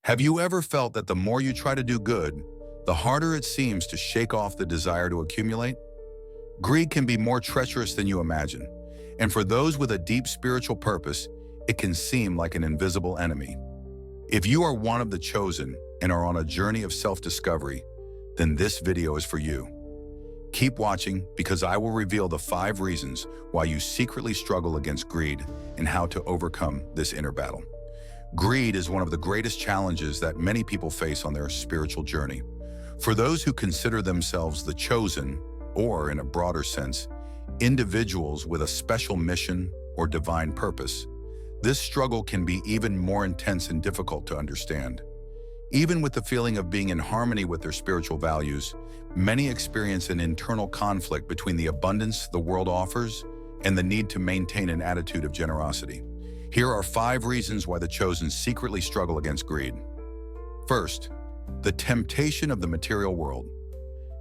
Have you ever felt that the more you try to do good, the harder it seems to shake off the desire to accumulate? Greed can be more treacherous than you imagine, and for those with a deep spiritual purpose, it can seem like an invisible enemy. If you are one of the chosen and are on a journey of self-discovery, then this video is for you. Keep watching because I will reveal the 5 reasons why you secretly struggle against greed and how to overcome this inner battle. Greed is one of the greatest challenges that many people face on their spiritual journey. For those who consider themselves the chosen, or in a broader sense, individuals with a special mission or divine purpose, this struggle can be even more intense and difficult to understand. Even with the feeling of being in harmony with their spiritual values, many experience an internal conflict between the abundance the world offers and the need to maintain an attitude of generosity. Here are 5 reasons why the chosen secretly struggle against greed. First, the temptation of the material world.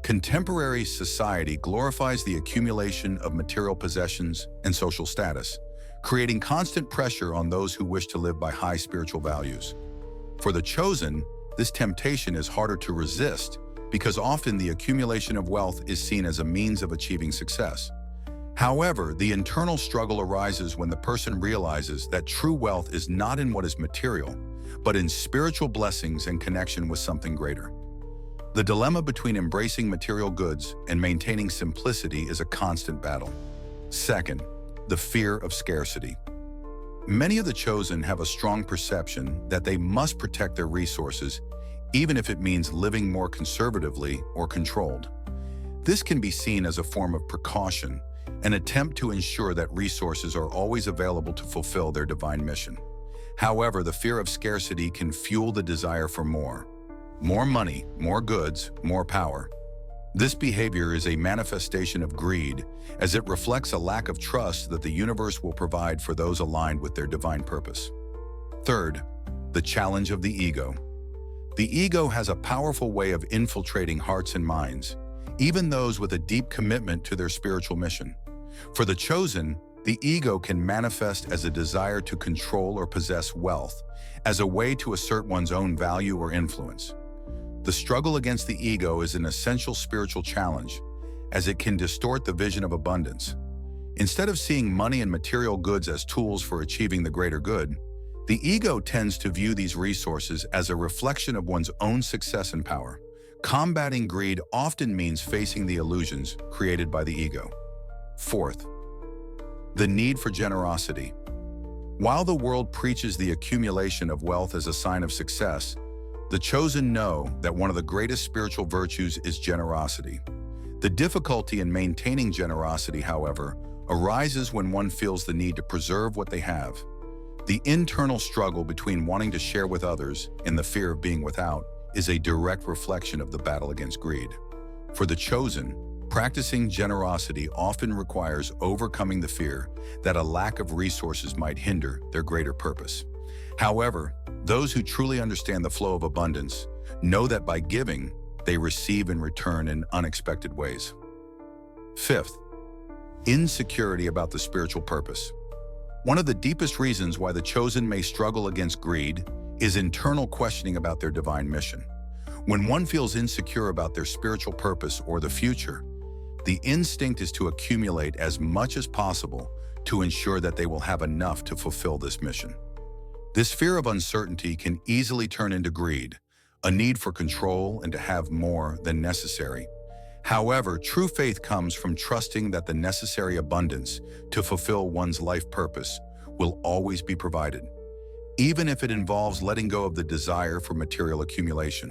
Contemporary society glorifies the accumulation of material possessions and social status, creating constant pressure on those who wish to live by high spiritual values. For the chosen, this temptation is harder to resist because often the accumulation of wealth is seen as a means of achieving success. However, the internal struggle arises when the person realizes that true wealth is not in what is material, but in spiritual blessings and connection with something greater. The dilemma between embracing material goods and maintaining simplicity is a constant battle. Second, the fear of scarcity. Many of the chosen have a strong perception that they must protect their resources, even if it means living more conservatively or controlled. This can be seen as a form of precaution, an attempt to ensure that resources are always available to fulfill their divine mission. However, the fear of scarcity can fuel the desire for more. More money, more goods, more power. This behavior is a manifestation of greed, as it reflects a lack of trust that the universe will provide for those aligned with their divine purpose. Third, the challenge of the ego. The ego has a powerful way of infiltrating hearts and minds, even those with a deep commitment to their spiritual mission. For the chosen, the ego can manifest as a desire to control or possess wealth, as a way to assert one's own value or influence. The struggle against the ego is an essential spiritual challenge, as it can distort the vision of abundance. Instead of seeing money and material goods as tools for achieving the greater good, the ego tends to view these resources as a reflection of one's own success and power. Combating greed often means facing the illusions created by the ego. Fourth, the need for generosity. While the world preaches the accumulation of wealth as a sign of success, the chosen know that one of the greatest spiritual virtues is generosity. The difficulty in maintaining generosity, however, arises when one feels the need to preserve what they have. The internal struggle between wanting to share with others and the fear of being without is a direct reflection of the battle against greed. For the chosen, practicing generosity often requires overcoming the fear that a lack of resources might hinder their greater purpose. However, those who truly understand the flow of abundance know that by giving, they receive in return in unexpected ways. Fifth, insecurity about the spiritual purpose. One of the deepest reasons why the chosen may struggle against greed is internal questioning about their divine mission. When one feels insecure about their spiritual purpose or the future, the instinct is to accumulate as much as possible to ensure that they will have enough to fulfill this mission. This fear of uncertainty can easily turn into greed, a need for control and to have more than necessary. However, true faith comes from trusting that the necessary abundance to fulfill one's life purpose will always be provided, even if it involves letting go of the desire for material accumulation.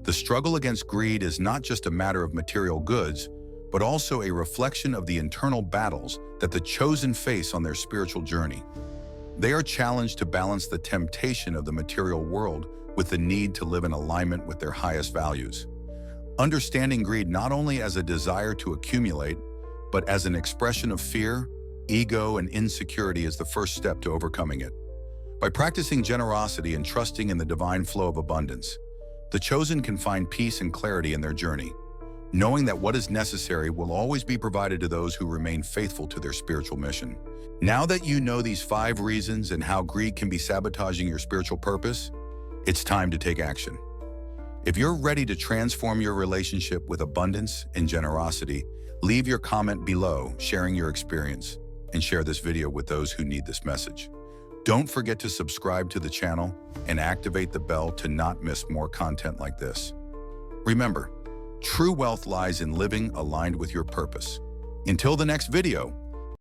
The struggle against greed is not just a matter of material goods, but also a reflection of the internal battles that the chosen face on their spiritual journey. They are challenged to balance the temptation of the material world with the need to live in alignment with their highest values. Understanding greed not only as a desire to accumulate, but as an expression of fear, ego, and insecurity is the first step to overcoming it. By practicing generosity and trusting in the divine flow of abundance, the chosen can find peace and clarity in their journey, knowing that what is necessary will always be provided to those who remain faithful to their spiritual mission. Now that you know these 5 reasons and how greed can be sabotaging your spiritual purpose, It's time to take action. If you're ready to transform your relationship with abundance and generosity, leave your comment below sharing your experience and share this video with those who need this message. Don't forget to subscribe to the channel and activate the bell to not miss more content like this. Remember, true wealth lies in living aligned with your purpose. Until the next video,